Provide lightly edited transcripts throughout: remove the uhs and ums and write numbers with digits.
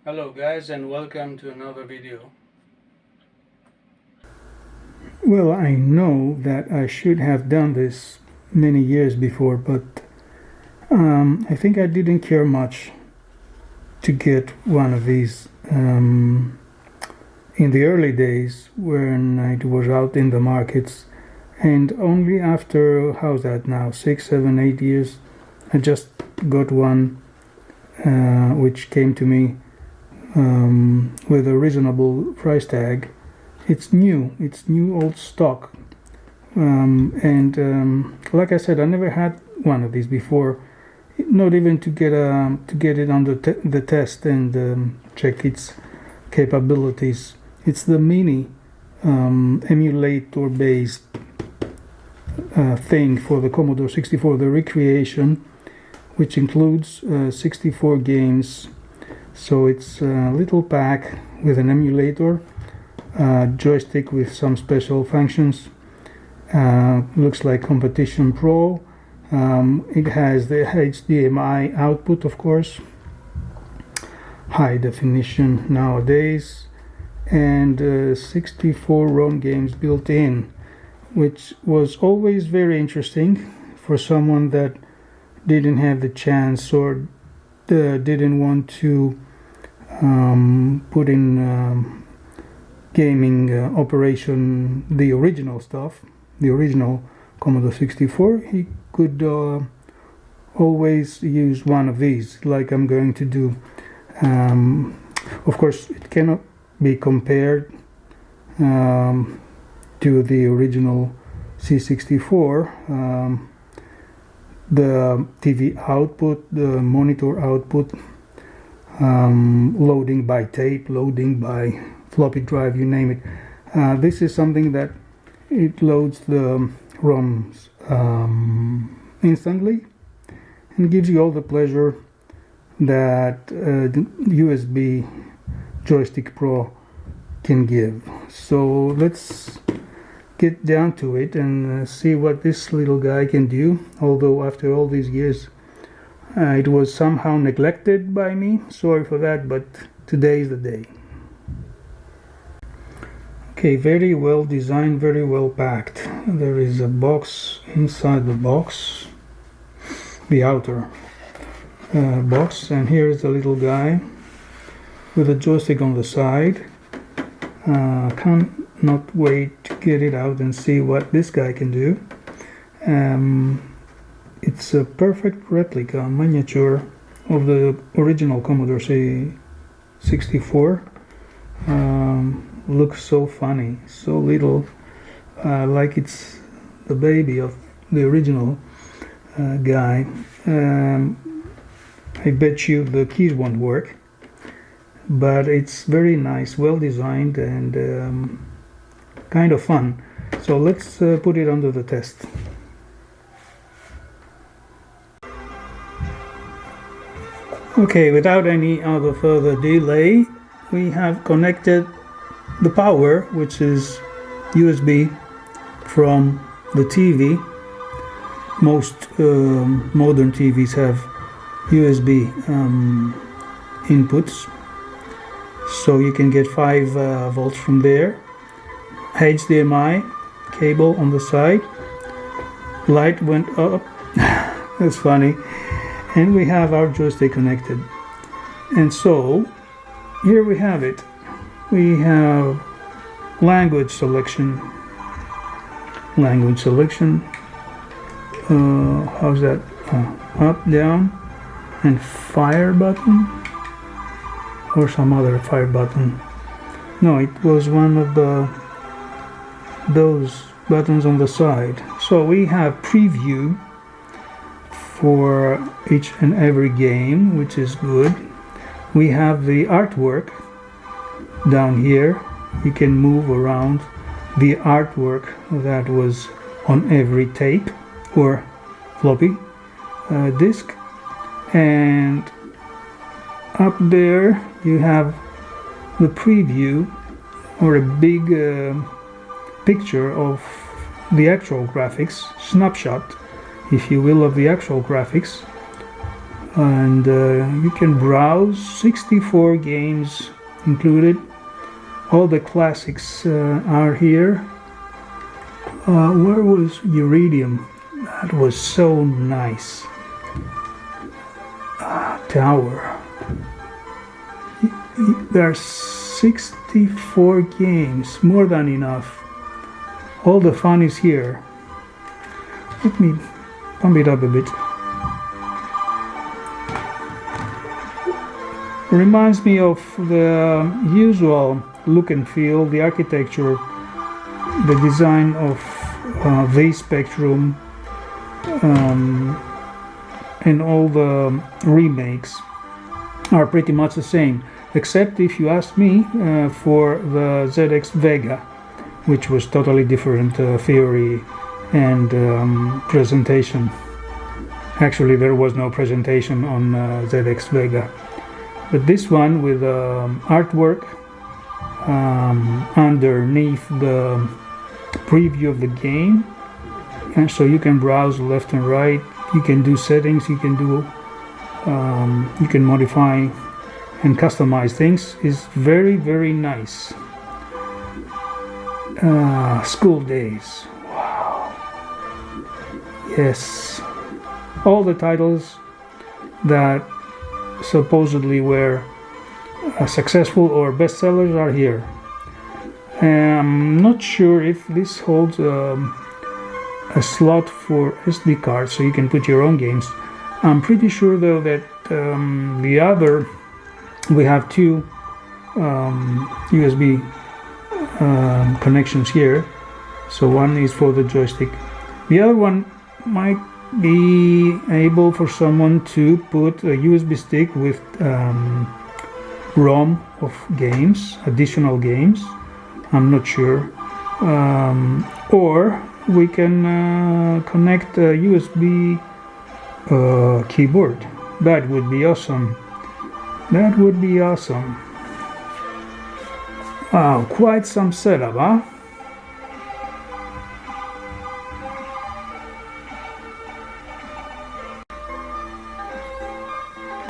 Hello guys, and welcome to another video. Well, I know that I should have done this many years before, but I think I didn't care much to get one of these in the early days when it was out in the markets, and only after, how's that now, 6, 7, 8 years, I just got one which came to me with a reasonable price tag. It's new old stock, and like I said, I never had one of these before, not even to get it on the test and check its capabilities. It's the mini emulator based thing for the Commodore 64, the recreation, which includes 64 games. So it's a little pack with an emulator, joystick with some special functions. Looks like Competition Pro. It has the HDMI output, of course, high definition nowadays, and 64 ROM games built in, which was always very interesting for someone that didn't have the chance or didn't want to put in gaming operation the original stuff, the original Commodore 64. He could always use one of these, like I'm going to do. Of course, it cannot be compared to the original C64. The TV output, the monitor output, loading by tape, loading by floppy drive, you name it. This is something that it loads the ROMs instantly and gives you all the pleasure that the USB Joystick Pro can give. So let's get down to it and see what this little guy can do, although after all these years it was somehow neglected by me. Sorry for that, but today is the day. Okay, very well designed, very well packed. There is a box inside the box, the outer box, and here is the little guy with a joystick on the side. Cannot wait to get it out and see what this guy can do. It's a perfect replica, miniature of the original Commodore C64. Looks so funny, so little, like it's the baby of the original guy. I bet you the keys won't work, but it's very nice, well designed, and kind of fun. So let's put it under the test. Okay, without any other further delay, we have connected the power, which is USB from the TV. Most modern TVs have USB inputs, so you can get 5 volts from there. HDMI cable on the side. Light went up. That's funny. And we have our joystick connected. And so here we have it. We have language selection. How's that? Up, down, and fire button, or some other fire button. No, it was one of those buttons on the side. So we have preview for each and every game, which is good. We have the artwork down here. You can move around the artwork that was on every tape or floppy disk, and up there you have the preview, or a big picture of the actual graphics, snapshot if you will, of the actual graphics and you can browse. 64 games included. All the classics are here. Where was Iridium? That was so nice. Tower. There are 64 games, more than enough. All the fun is here. Let me pump it up a bit. Reminds me of the usual look and feel, the architecture, the design of the Spectrum, and all the remakes are pretty much the same, except if you ask me for the ZX Vega, which was totally different theory and presentation. Actually, there was no presentation on ZX Vega, but this one with artwork underneath the preview of the game, and so you can browse left and right. You can do settings, you can modify and customize things. Is very, very nice. School days. Wow. Yes. All the titles that supposedly were successful or bestsellers are here. I'm not sure if this holds a slot for SD cards, so you can put your own games. I'm pretty sure though that the other, we have two USB connections here. So one is for the joystick. The other one might be able for someone to put a USB stick with ROM of games, additional games. I'm not sure. Or we can connect a USB keyboard. That would be awesome. That would be awesome. Wow, quite some setup, huh?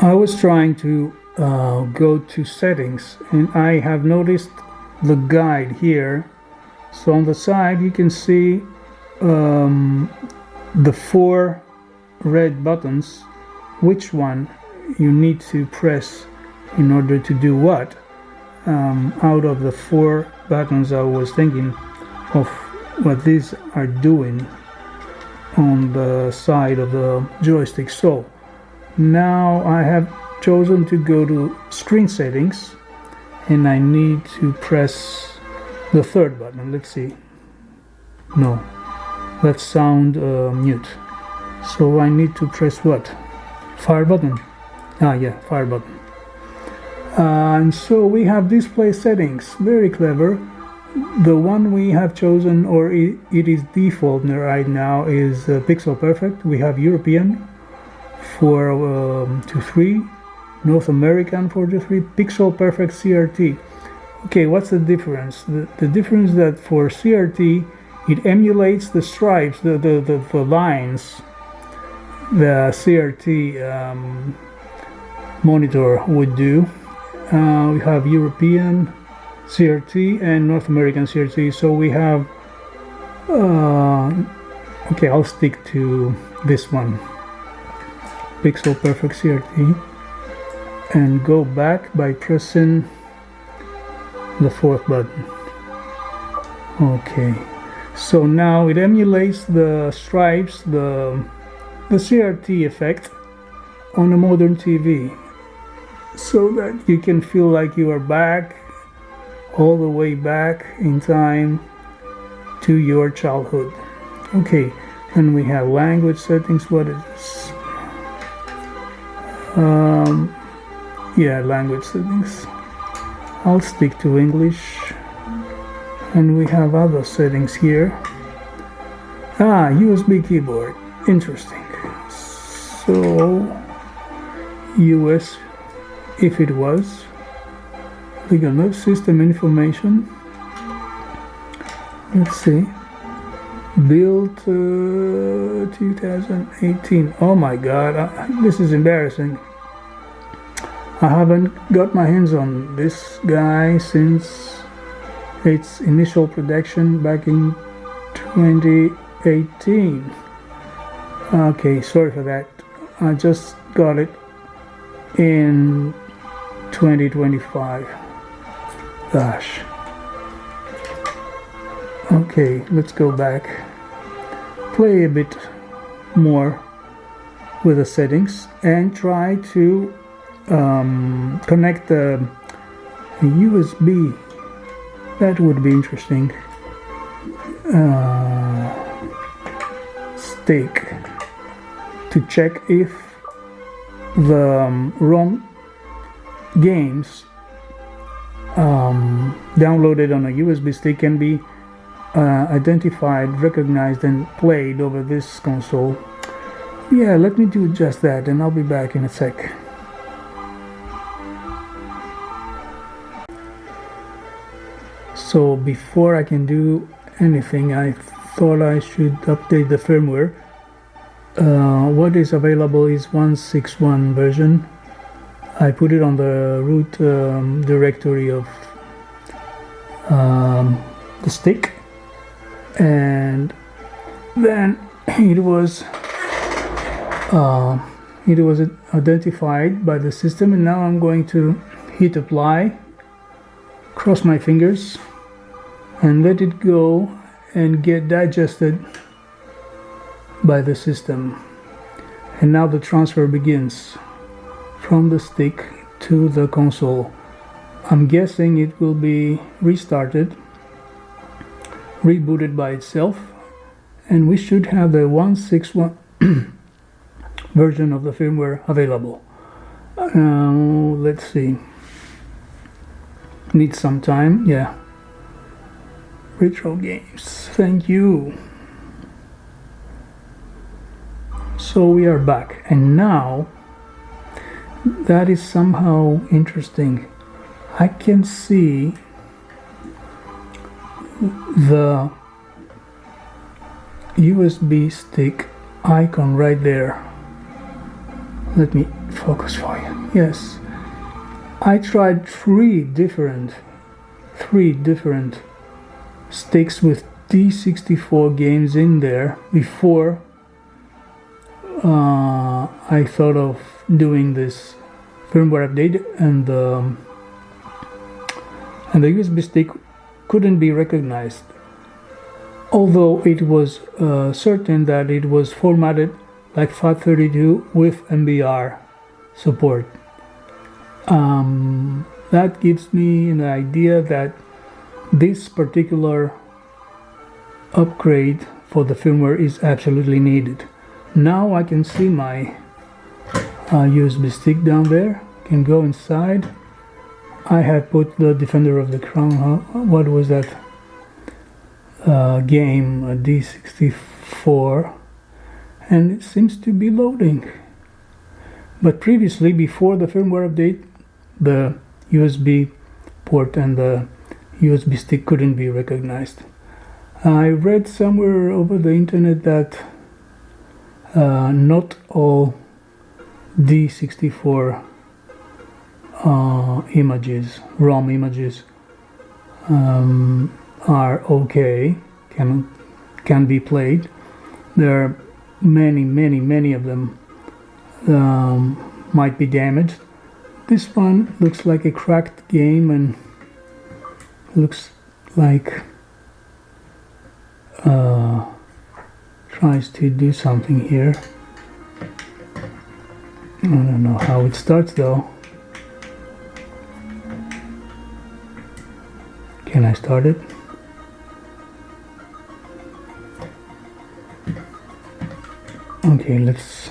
I was trying to go to settings, and I have noticed the guide here. So on the side you can see the 4 red buttons, which one you need to press in order to do what. Out of the 4 buttons, I was thinking of what these are doing on the side of the joystick. So now I have chosen to go to screen settings, and I need to press the 3rd button. Let's see. No, that's sound mute. So I need to press what? Fire button. Yeah, fire button. And so we have display settings. Very clever. The one we have chosen, or it is default right now, is Pixel Perfect. We have European 423, North American 423, Pixel Perfect CRT. Okay, what's the difference? The difference is that for CRT, it emulates the stripes, the lines the CRT monitor would do. We have European CRT and North American CRT, so we have okay, I'll stick to this one, Pixel Perfect CRT, and go back by pressing the 4th button. Okay, so now it emulates the stripes, the CRT effect on a modern TV, so that you can feel like you are back, all the way back in time to your childhood. Okay, and we have language settings. What is this? Yeah, language settings. I'll stick to English. And we have other settings here. USB keyboard. Interesting. So US, if it was legal note, system information. Let's see. built 2018. Oh my god, this is embarrassing. I haven't got my hands on this guy since its initial production back in 2018. Okay, sorry for that. I just got it in 2025. Gosh. Okay, let's go back. Play a bit more with the settings and try to connect the USB. That would be interesting. Stick to check if the ROM games downloaded on a USB stick can be identified, recognized, and played over this console. Yeah, let me do just that, and I'll be back in a sec. So before I can do anything, I thought I should update the firmware. What is available is 1.6.1 version. I put it on the root directory of the stick, and then it was identified by the system, and now I'm going to hit apply, cross my fingers, and let it go and get digested by the system. And now the transfer begins from the stick to the console. I'm guessing it will be restarted, rebooted by itself, and we should have the 1.6.1 version of the firmware available. Let's see. Need some time, yeah. Retro games, thank you. So we are back, and now that is somehow interesting. I can see the USB stick icon right there. Let me focus for you. Yes, I tried three different sticks with D64 games in there before I thought of doing this firmware update, and the USB stick couldn't be recognized, although it was certain that it was formatted like FAT32 with MBR support. That gives me an idea that this particular upgrade for the firmware is absolutely needed. Now I can see my USB stick down there. Can go inside. I had put the Defender of the Crown. What was that game? D64, and it seems to be loading. But previously, before the firmware update, the USB port and the USB stick couldn't be recognized. I read somewhere over the internet that not all D64 images, ROM images, are okay, can be played. There are many of them might be damaged. This one looks like a cracked game and looks like tries to do something here. I don't know how it starts though. Can I start it? Okay, let's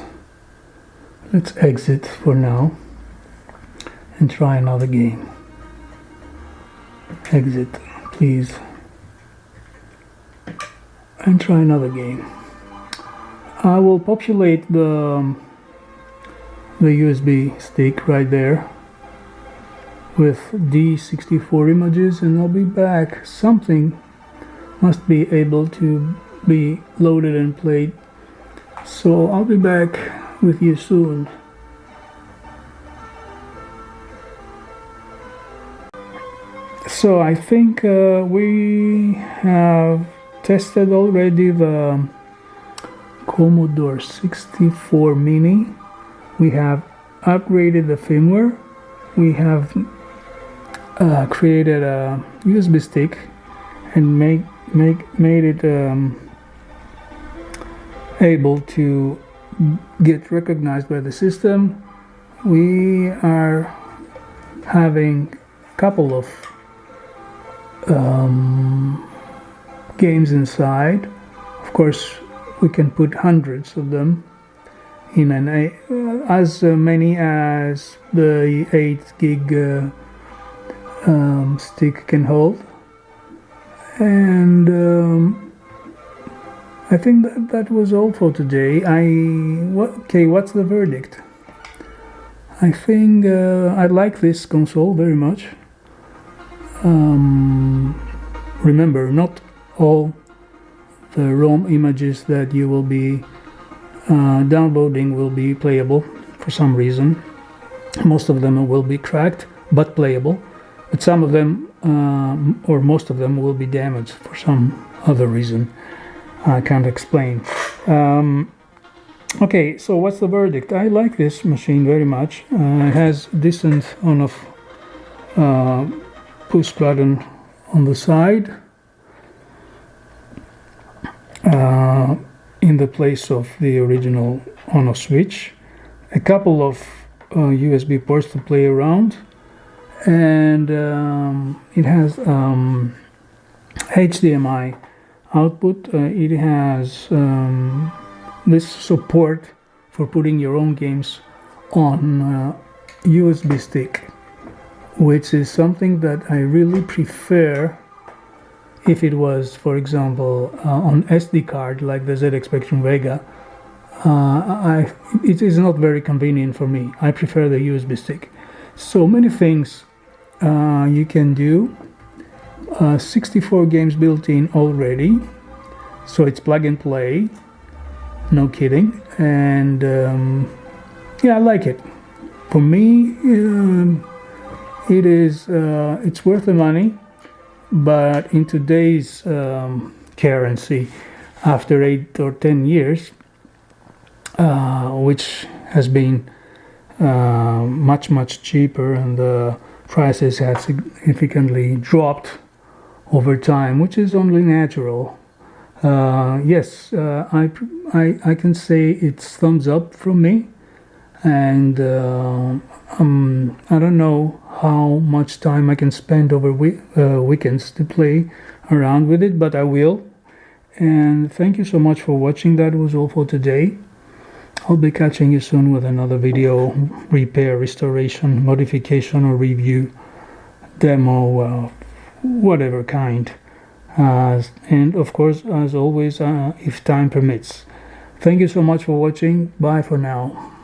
exit for now and try another game. Exit, please, and try another game. I will populate the USB stick right there with D64 images, and I'll be back. Something must be able to be loaded and played. So I'll be back with you soon. So I think we have tested already the Commodore 64 Mini. We have upgraded the firmware. We have created a USB stick and made it able to get recognized by the system. We are having a couple of games inside. Of course, we can put hundreds of them in as many as the 8 gig stick can hold. And I think that was all for today. Okay, what's the verdict? I think I like this console very much. Remember, not all the ROM images that you will be downloading will be playable for some reason. Most of them will be cracked but playable, but some of them or most of them will be damaged for some other reason I can't explain. Okay, so what's the verdict? I like this machine very much. It has decent on-off push button on the side in the place of the original on-off switch, a couple of USB ports to play around, and it has HDMI output. It has this support for putting your own games on USB stick, which is something that I really prefer. If it was, for example, on SD card like the ZX Spectrum Vega, it is not very convenient for me. I prefer the USB stick. So many things you can do. 64 games built in already, so it's plug and play, no kidding. And yeah, I like it. For me, it's worth the money, but in today's currency, after 8 or 10 years, which has been much cheaper, and the prices have significantly dropped over time, which is only natural. Yes, I can say it's thumbs up from me, and I don't know how much time I can spend over weekends to play around with it, but I will. And thank you so much for watching. That was all for today. I'll be catching you soon with another video, repair, restoration, modification, or review, demo, whatever kind. And of course, as always, if time permits. Thank you so much for watching. Bye for now.